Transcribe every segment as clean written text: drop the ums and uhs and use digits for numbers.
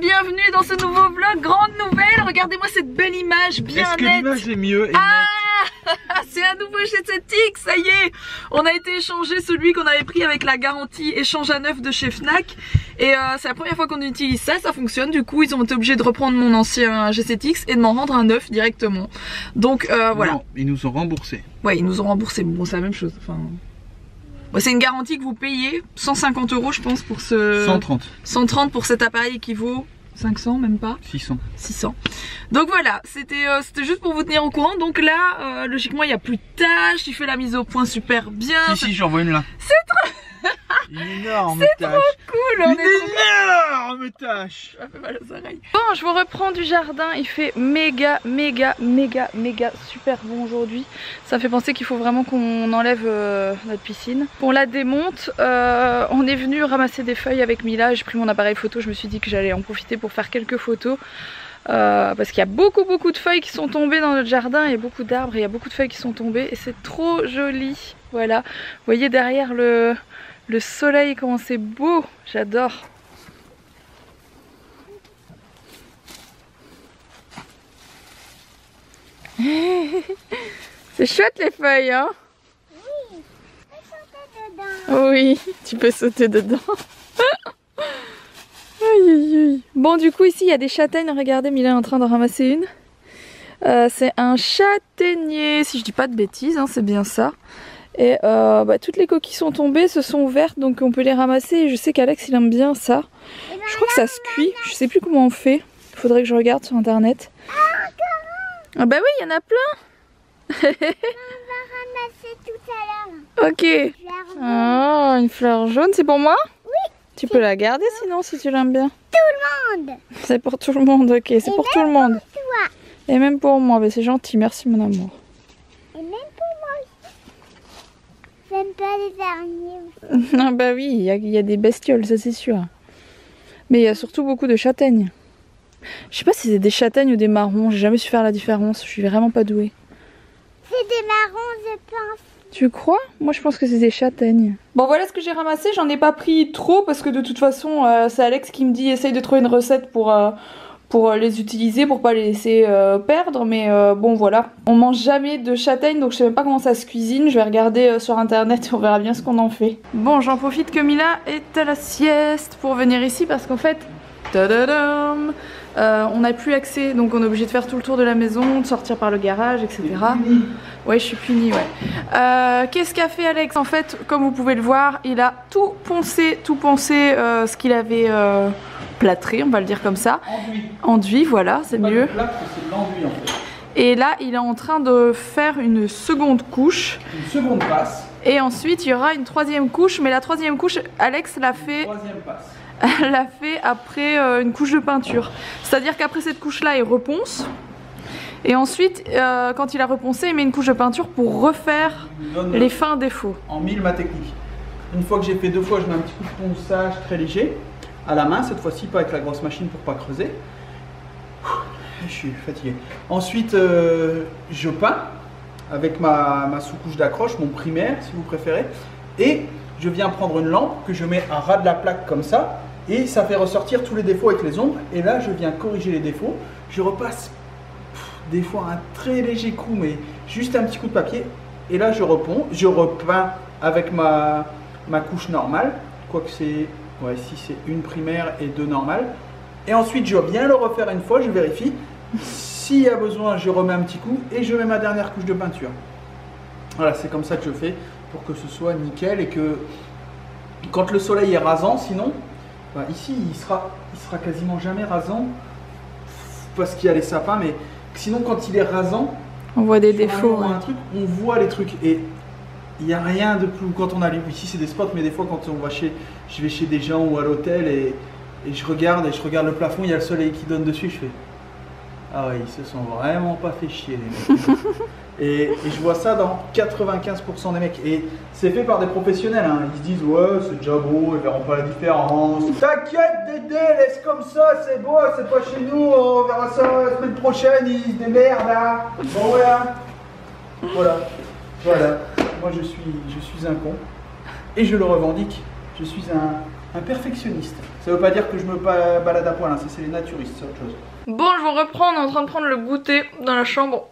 bien, bienvenue dans ce nouveau vlog. Grande nouvelle, regardez-moi cette belle image bien nette. Est-ce que l'image est mieux et c'est un nouveau G7X, ça y est. On a été échangé celui qu'on avait pris avec la garantie échange à neuf de chez Fnac. Et c'est la première fois qu'on utilise ça, ça fonctionne. Du coup ils ont été obligés de reprendre mon ancien G7X et de m'en rendre un neuf directement. Donc voilà. Non, ils nous ont remboursé. Ouais, ils nous ont remboursé, bon c'est la même chose. Enfin... Bon, c'est une garantie que vous payez, 150 € je pense pour ce... 130. 130 pour cet appareil qui vaut 500, même pas 600. 600. Donc voilà, c'était juste pour vous tenir au courant. Donc là, logiquement, il n'y a plus de tâches. Il fait la mise au point super bien. Si, j'en vois une là. C'est trop... Une énorme c'est tâche. trop cool. Une énorme tâche. Ça fait mal aux oreilles. Bon, je vous reprends du jardin. Il fait méga super bon aujourd'hui. Ça fait penser qu'il faut vraiment qu'on enlève notre piscine. On la démonte. On est venu ramasser des feuilles avec Mila. J'ai pris mon appareil photo. Je me suis dit que j'allais en profiter pour faire quelques photos. Parce qu'il y a beaucoup de feuilles qui sont tombées dans notre jardin. Il y a beaucoup d'arbres et il y a beaucoup de feuilles qui sont tombées. Et c'est trop joli. Voilà. Vous voyez derrière le soleil, comment c'est beau. J'adore. C'est chouette les feuilles, hein? Oui, tu peux sauter dedans. Oui, tu peux sauter dedans. Aïe, aïe, aïe. Bon, du coup, ici, il y a des châtaignes. Regardez, Mila est en train de ramasser une. C'est un châtaignier, si je dis pas de bêtises, hein, c'est bien ça. Et toutes les coquilles sont tombées, se sont ouvertes, donc on peut les ramasser. Et je sais qu'Alex, il aime bien ça. Je crois que ça se cuit. Je sais plus comment on fait. Il faudrait que je regarde sur internet. Ah bah oui, il y en a plein. On va ramasser tout à l'heure. Ok. Oh, une fleur jaune, c'est pour moi? Oui. Tu peux la garder sinon si tu l'aimes bien. Tout le monde. C'est pour tout le monde, ok. C'est pour tout le monde. Toi. Et même pour moi, mais c'est gentil, merci mon amour. Et même pour moi aussi. J'aime pas les araignées aussi. Ah bah oui, il y a des bestioles, ça c'est sûr. Mais il y a surtout beaucoup de châtaignes. Je sais pas si c'est des châtaignes ou des marrons, j'ai jamais su faire la différence, je suis vraiment pas douée. C'est des marrons, je pense. Tu crois? Moi je pense que c'est des châtaignes. Bon voilà ce que j'ai ramassé, j'en ai pas pris trop parce que de toute façon c'est Alex qui me dit essaye de trouver une recette pour les utiliser, pour pas les laisser perdre. Mais bon voilà, on mange jamais de châtaignes donc je sais même pas comment ça se cuisine. Je vais regarder sur internet et on verra bien ce qu'on en fait. Bon, j'en profite que Mila est à la sieste pour venir ici parce qu'en fait, tadadam, on n'a plus accès, donc on est obligé de faire tout le tour de la maison, de sortir par le garage, etc. Ouais, je suis punie, ouais. Qu'est-ce qu'a fait Alex? En fait, comme vous pouvez le voir, il a tout poncé ce qu'il avait plâtré, on va le dire comme ça. Enduit, voilà, c'est mieux. C'est de l'enduit en fait. Et là, il est en train de faire une seconde couche. Une seconde passe. Et ensuite, il y aura une troisième couche, mais la troisième couche, Alex l'a fait... Troisième passe. Elle l'a fait après une couche de peinture. C'est-à-dire qu'après cette couche-là, il reponce. Et ensuite, quand il a reponcé, il met une couche de peinture pour refaire les fins défauts. En mille ma technique. Une fois que j'ai fait deux fois, je mets un petit coup de ponçage très léger. À la main, cette fois-ci, pas avec la grosse machine pour pas creuser. Je suis fatigué. Ensuite, je peins avec ma sous-couche d'accroche, mon primaire si vous préférez. Et je viens prendre une lampe que je mets à ras de la plaque comme ça. Et ça fait ressortir tous les défauts avec les ombres. Et là, je viens corriger les défauts. Je repasse des fois un très léger coup, mais juste un petit coup de papier. Et là, je repeins avec ma couche normale. Quoique c'est, ouais, si c'est une primaire et deux normales. Et ensuite, je viens le refaire une fois, je vérifie. S'il y a besoin, je remets un petit coup et je mets ma dernière couche de peinture. Voilà, c'est comme ça que je fais pour que ce soit nickel et que quand le soleil est rasant, sinon, bah ici, il sera quasiment jamais rasant parce qu'il y a les sapins, mais sinon, quand il est rasant, on voit des défauts. Un truc, on voit les trucs et il n'y a rien de plus. Quand on arrive ici, c'est des spots, mais des fois, quand on va je vais chez des gens ou à l'hôtel et je regarde le plafond, il y a le soleil qui donne dessus, je fais ah ouais, ils se sont vraiment pas fait chier les mecs. et je vois ça dans 95% des mecs. Et c'est fait par des professionnels, hein. Ils se disent ouais c'est déjà beau, ils verront pas la différence. T'inquiète Dédé, laisse comme ça, c'est beau, c'est pas chez nous, on verra ça la semaine prochaine, ils se démerdent là. Bon voilà. Moi je suis un con. Et je le revendique. Je suis un perfectionniste. Ça veut pas dire que je me balade à poil, hein. Ça c'est les naturistes, c'est autre chose. Bon, je vous reprends, on est en train de prendre le goûter dans la chambre.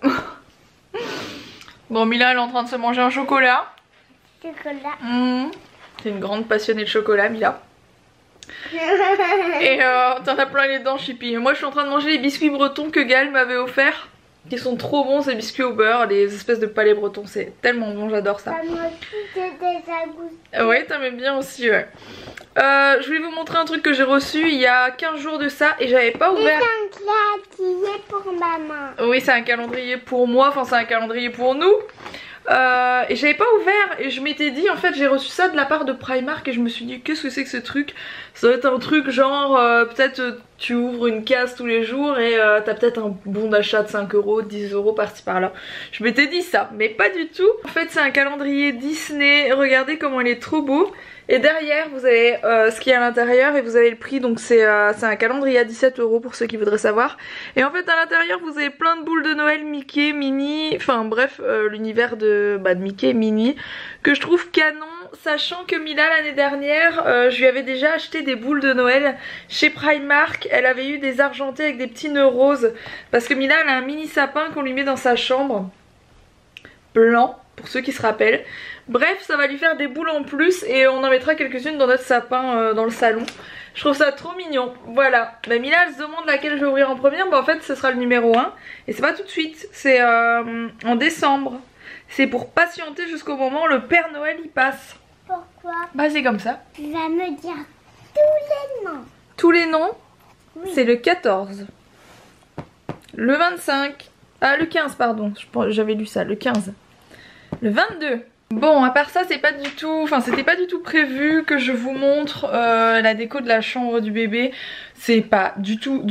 Bon, Mila elle est en train de se manger un chocolat. Chocolat. C'est une grande passionnée de chocolat, Mila. Et t'en as plein les dents, Chippy. Moi je suis en train de manger les biscuits bretons que Gaël m'avait offert. Qui sont trop bons, ces biscuits au beurre, les espèces de palais bretons. C'est tellement bon, j'adore ça. Ouais, t'aimais bien aussi, ouais. Je voulais vous montrer un truc que j'ai reçu il y a 15 jours de ça et j'avais pas ouvert. C'est un calendrier pour maman. Oui, c'est un calendrier pour moi, enfin c'est un calendrier pour nous. Et j'avais pas ouvert et je m'étais dit en fait j'ai reçu ça de la part de Primark et je me suis dit qu'est-ce que c'est que ce truc. Ça doit être un truc genre peut-être tu ouvres une case tous les jours et t'as peut-être un bon d'achat de 5 €, 10 € par-ci par-là. Je m'étais dit ça mais pas du tout. En fait c'est un calendrier Disney, regardez comment il est trop beau. Et derrière vous avez ce qu'il y a à l'intérieur et vous avez le prix, donc c'est un calendrier à 17 € pour ceux qui voudraient savoir. Et en fait à l'intérieur vous avez plein de boules de Noël, Mickey, Minnie, enfin bref l'univers de Mickey, Minnie, que je trouve canon. Sachant que Mila l'année dernière je lui avais déjà acheté des boules de Noël chez Primark. Elle avait eu des argentées avec des petits nœuds roses. Parce que Mila elle a un mini sapin qu'on lui met dans sa chambre, blanc pour ceux qui se rappellent. Bref, ça va lui faire des boules en plus et on en mettra quelques-unes dans notre sapin dans le salon. Je trouve ça trop mignon. Voilà. Bah, Mila elle se demande laquelle je vais ouvrir en première. Bah en fait ce sera le numéro 1. Et c'est pas tout de suite. C'est en décembre. C'est pour patienter jusqu'au moment où le Père Noël y passe. Pourquoi? Bah c'est comme ça. Tu vas me dire tous les noms. Tous les noms, Oui. c'est le 14. Le 25. Ah le 15 pardon. J'avais lu ça. Le 15. Le 22. Bon, à part ça, c'est pas du tout, enfin c'était pas du tout prévu que je vous montre la déco de la chambre du bébé. C'est pas du tout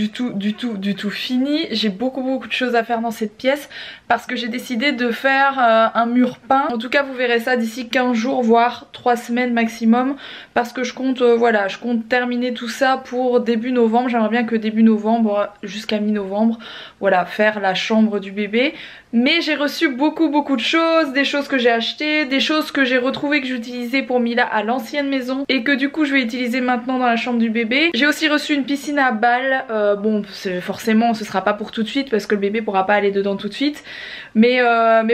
fini. J'ai beaucoup de choses à faire dans cette pièce parce que j'ai décidé de faire un mur peint. En tout cas, vous verrez ça d'ici 15 jours, voire 3 semaines maximum, parce que je compte, voilà, je compte terminer tout ça pour début novembre. J'aimerais bien que début novembre jusqu'à mi-novembre, voilà, faire la chambre du bébé. Mais j'ai reçu beaucoup de choses, des choses que j'ai achetées, des choses que j'ai retrouvées que j'utilisais pour Mila à l'ancienne maison et que du coup je vais utiliser maintenant dans la chambre du bébé. J'ai aussi reçu une piscine à balles, bon forcément ce sera pas pour tout de suite parce que le bébé pourra pas aller dedans tout de suite. Mais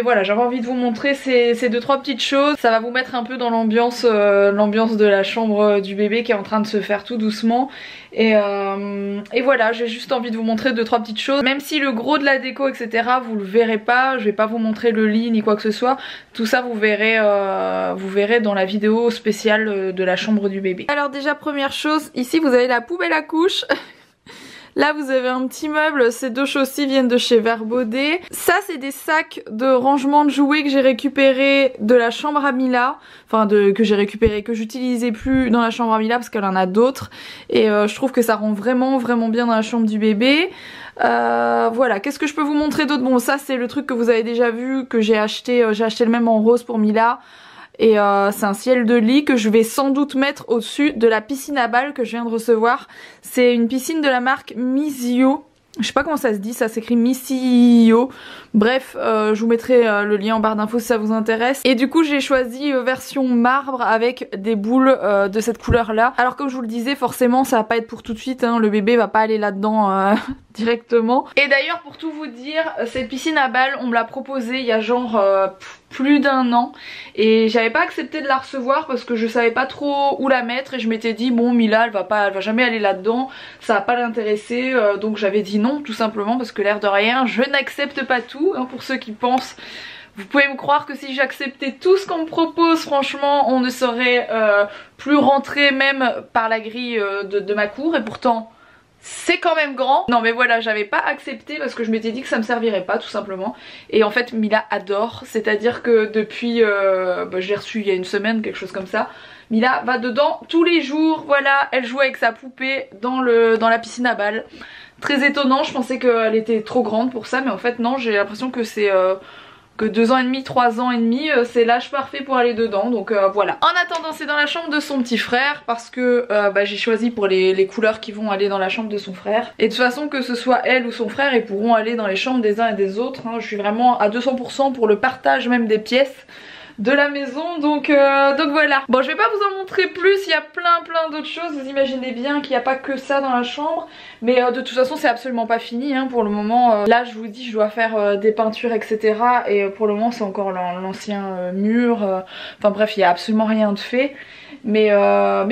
voilà, j'avais envie de vous montrer ces 2-3 petites choses. Ça va vous mettre un peu dans l'ambiance de la chambre du bébé qui est en train de se faire tout doucement. Et voilà, j'ai juste envie de vous montrer 2-3 petites choses. Même si le gros de la déco etc vous le verrez pas, je vais pas vous montrer le lit ni quoi que ce soit. Tout ça vous verrez dans la vidéo spéciale de la chambre du bébé. Alors déjà première chose, ici vous avez la poubelle à couches. Là vous avez un petit meuble, ces 2 choses-ci viennent de chez Verbaudet. Ça c'est des sacs de rangement de jouets que j'ai récupérés de la chambre à Mila. Enfin que j'ai récupéré, que j'utilisais plus dans la chambre à Mila parce qu'elle en a d'autres. Et je trouve que ça rend vraiment bien dans la chambre du bébé. Voilà, qu'est-ce que je peux vous montrer d'autre? Bon ça c'est le truc que vous avez déjà vu, que j'ai acheté le même en rose pour Mila. Et c'est un ciel de lit que je vais sans doute mettre au-dessus de la piscine à balles que je viens de recevoir. C'est une piscine de la marque Missio. Je sais pas comment ça se dit, ça s'écrit Missio. Bref, je vous mettrai le lien en barre d'infos si ça vous intéresse. Et du coup j'ai choisi version marbre avec des boules de cette couleur là. Alors comme je vous le disais, forcément ça va pas être pour tout de suite, hein. Le bébé va pas aller là-dedans directement. Et d'ailleurs pour tout vous dire, cette piscine à balles on me l'a proposée il y a genre plus d'1 an. Et j'avais pas accepté de la recevoir parce que je savais pas trop où la mettre. Et je m'étais dit bon Mila elle va jamais aller là-dedans, ça va pas l'intéresser. Donc j'avais dit non tout simplement parce que l'air de rien je n'accepte pas tout. Hein, pour ceux qui pensent, vous pouvez me croire que si j'acceptais tout ce qu'on me propose, franchement on ne serait plus rentré même par la grille de ma cour. Et pourtant c'est quand même grand. Non mais voilà, j'avais pas accepté parce que je m'étais dit que ça me servirait pas tout simplement. Et en fait Mila adore, c'est à dire que depuis je l'ai reçu il y a une semaine, quelque chose comme ça. Mila va dedans tous les jours, voilà, elle joue avec sa poupée dans la piscine à balles. Très étonnant, je pensais qu'elle était trop grande pour ça, mais en fait non, j'ai l'impression que c'est que 2 ans et demi, 3 ans et demi, c'est l'âge parfait pour aller dedans. Donc voilà. En attendant, c'est dans la chambre de son petit frère parce que j'ai choisi pour les couleurs qui vont aller dans la chambre de son frère. Et de toute façon, que ce soit elle ou son frère, ils pourront aller dans les chambres des uns et des autres. Hein. Je suis vraiment à 200% pour le partage même des pièces. de la maison. Donc voilà. Bon, je vais pas vous en montrer plus, il y a plein d'autres choses. Vous imaginez bien qu'il n'y a pas que ça dans la chambre. Mais de toute façon c'est absolument pas fini hein, pour le moment. Là je vous dis je dois faire des peintures etc. Et pour le moment c'est encore l'ancien mur. Enfin bref, il n'y a absolument rien de fait. Mais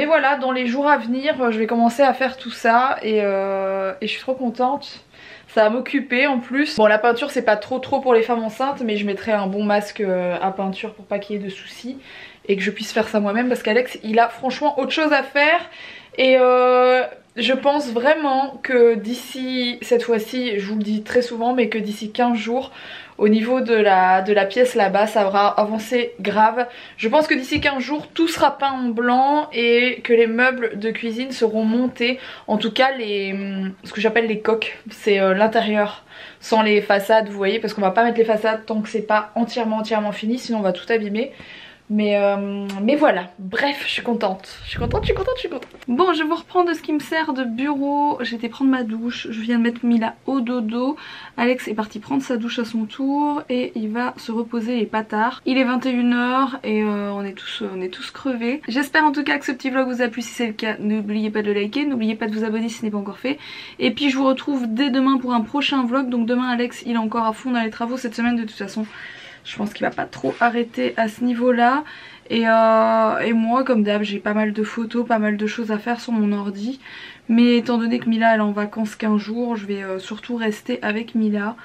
voilà, dans les jours à venir je vais commencer à faire tout ça. Et je suis trop contente. Ça va m'occuper en plus. Bon, la peinture c'est pas trop pour les femmes enceintes, mais je mettrai un bon masque à peinture pour pas qu'il y ait de soucis et que je puisse faire ça moi-même parce qu'Alex il a franchement autre chose à faire. Et je pense vraiment que d'ici, cette fois-ci, je vous le dis très souvent, mais que d'ici 15 jours, au niveau de la pièce là-bas, ça aura avancé grave. Je pense que d'ici 15 jours, tout sera peint en blanc et que les meubles de cuisine seront montés. En tout cas, ce que j'appelle les coques, c'est l'intérieur, sans les façades, vous voyez, parce qu'on va pas mettre les façades tant que c'est pas entièrement fini, sinon on va tout abîmer. Mais voilà, bref, je suis contente. Bon, je vais vous reprendre de ce qui me sert de bureau. J'ai été prendre ma douche, je viens de mettre Mila au dodo. Alex est parti prendre sa douche à son tour et il va se reposer les patards. Il est 21 h et on est tous crevés. J'espère en tout cas que ce petit vlog vous a plu. Si c'est le cas, n'oubliez pas de le liker, n'oubliez pas de vous abonner si ce n'est pas encore fait. Et puis je vous retrouve dès demain pour un prochain vlog. Donc demain Alex il est encore à fond dans les travaux cette semaine de toute façon. Je pense qu'il va pas trop arrêter à ce niveau là. Et moi comme d'hab j'ai pas mal de photos, pas mal de choses à faire sur mon ordi. Mais étant donné que Mila elle est en vacances 15 jours, je vais surtout rester avec Mila.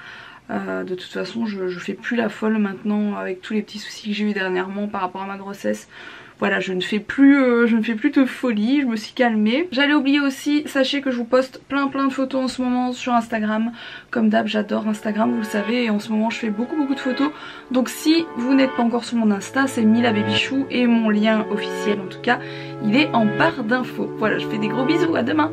De toute façon je fais plus la folle maintenant avec tous les petits soucis que j'ai eu dernièrement par rapport à ma grossesse. Voilà, je ne fais plus de folie, je me suis calmée. J'allais oublier aussi, sachez que je vous poste plein de photos en ce moment sur Instagram. Comme d'hab, j'adore Instagram, vous le savez, et en ce moment je fais beaucoup de photos. Donc si vous n'êtes pas encore sur mon Insta, c'est Mila Babychou et mon lien officiel en tout cas, il est en barre d'infos. Voilà, je fais des gros bisous, à demain.